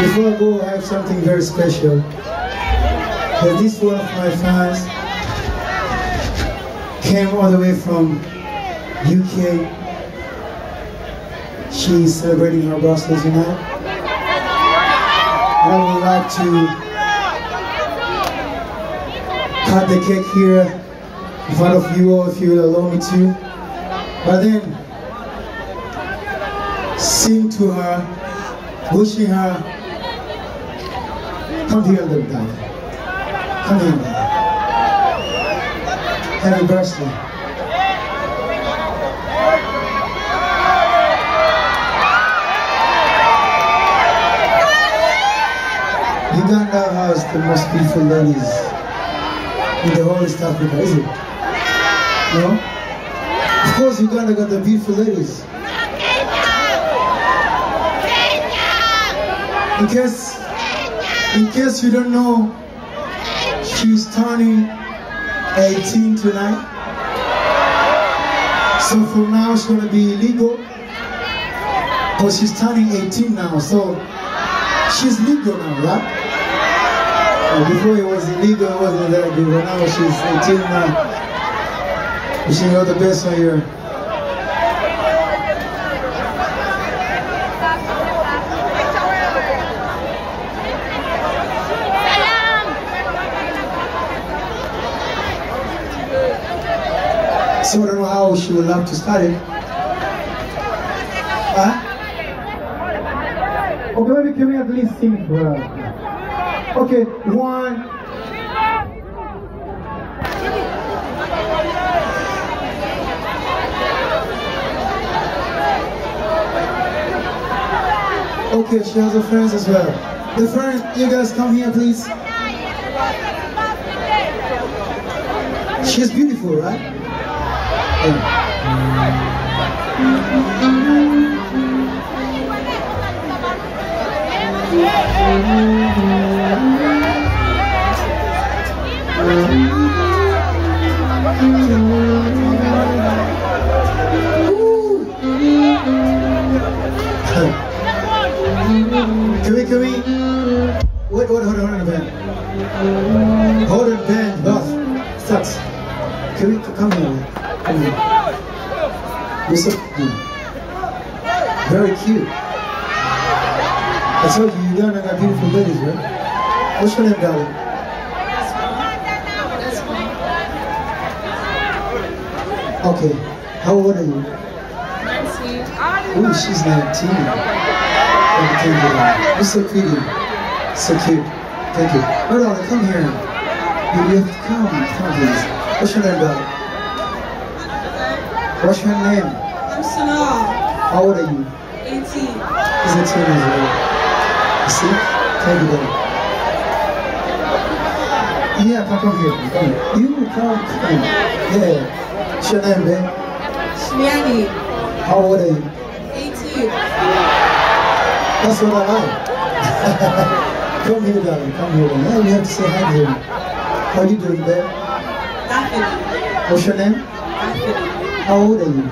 Before I go, I have something very special. This one of my fans came all the way from UK. She's celebrating her birthday tonight. I would like to cut the cake here in front of you all if you will allow me to. But then sing to her, wishing her, come here, little guy. Come here, man. Happy birthday. Uganda has the most beautiful ladies in the whole East Africa, is it? No? Of course Uganda got the beautiful ladies. In case you don't know, she's turning 18 tonight. So from now she's gonna be legal. But she's turning 18 now, so she's legal now, right? Before it was illegal, it wasn't that good, but now she's 18 now. Wishing you all the best on your So I don't know how she would love to start it. Huh? Okay, maybe can we at least sing for her? Okay, one. Okay, she has her friends as well. The friends, you guys come here, please. She's beautiful, right? Yeah. Can we? Wait, hold on a band. Hold on, band, boss. Sucks. Can we come here? Come here. You're so cute. Very cute. I told you, Uganda got beautiful ladies, right? What's your name, darling? Okay. How old are you? 19. Oh, she's 19. You're so pretty. So cute. Thank you. No, darling, come here. You have to come. Come, please. What's your name, darling? What's your name? I'm Sanaa. How old are you? 18. He's 18 as well. You see? Thank you, darling. Yeah, come here. Come. You come. Yeah. What's your name, babe? Shmiani. How old are you? 18. That's what I like. Come here, darling. Come here, darling. Yeah, we have to say hi to him. How you doing, babe? Nothing. What's your name? Nothing. How old are you?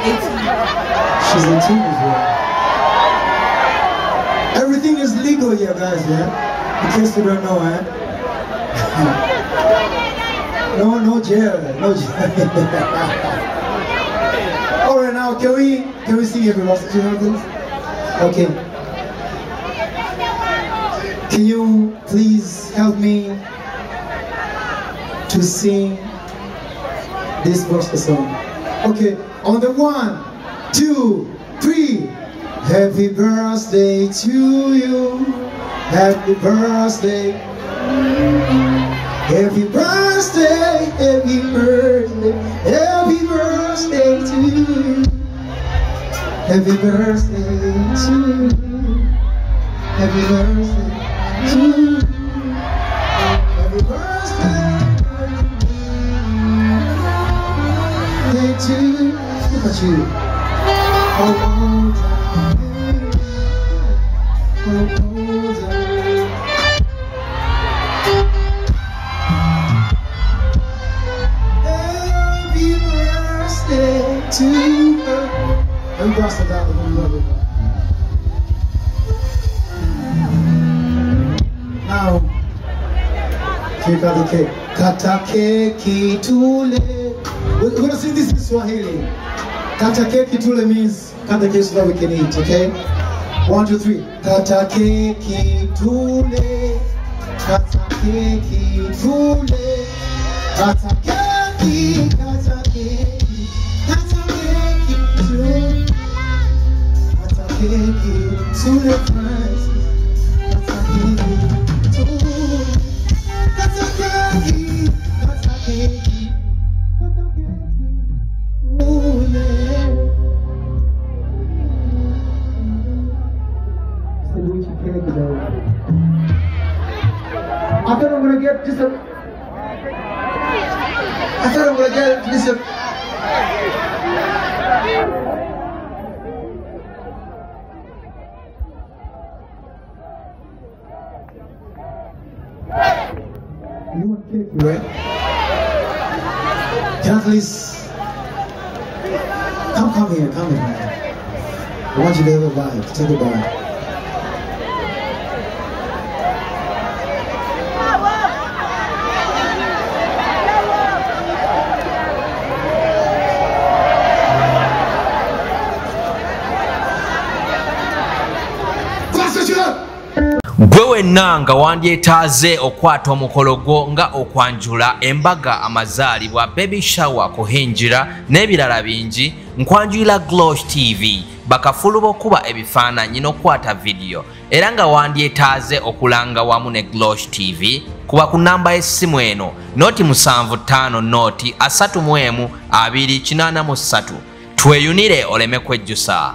18. She's 18 as well. Everything is legal here, guys, yeah? In case you don't know, eh? No jail, no jail. Alright, now can we sing everybody? Please? Okay. Can you please help me to sing this gospel song? Okay, on the 1, 2, 3. Happy birthday to you. Happy birthday. Happy birthday, happy birthday, happy birthday to you. Happy birthday to you. Happy birthday to you. Happy birthday to you. Look at you. Oh, to her. And cross the down the love it. We got the cake. Kata keki tule. We're gonna sing this in Swahili. Kata keki tule means cut the cake so that we can eat, okay? 1, 2, 3. Kata keki tule. Kata keki tule. Kata keki, kata keki. Kata keki tule. Kata keki tule friends. Kata keki tule. Kata keki, kata keki. Kata keki tule. I thought I'm gonna get just a. I thought I'm gonna get just a. You want cake, right? Can I please come here, come here. I want you to have a bite. Take a bite. Gwewe nanga wandyetaaze okwata omukolo gwo nga okwanjula embaga amazaalibwa baby shower kuhinjira n'ebirala bingi nkwanjulira Glosh TV bakafulu bokuba ebifaananyi n'okwata video era nga wandyetaaze okulanga wamu ne Glosh TV kuba ku namba y'essimu eno noti 75 noti 31 283 tweyunire oleme kwejjusa.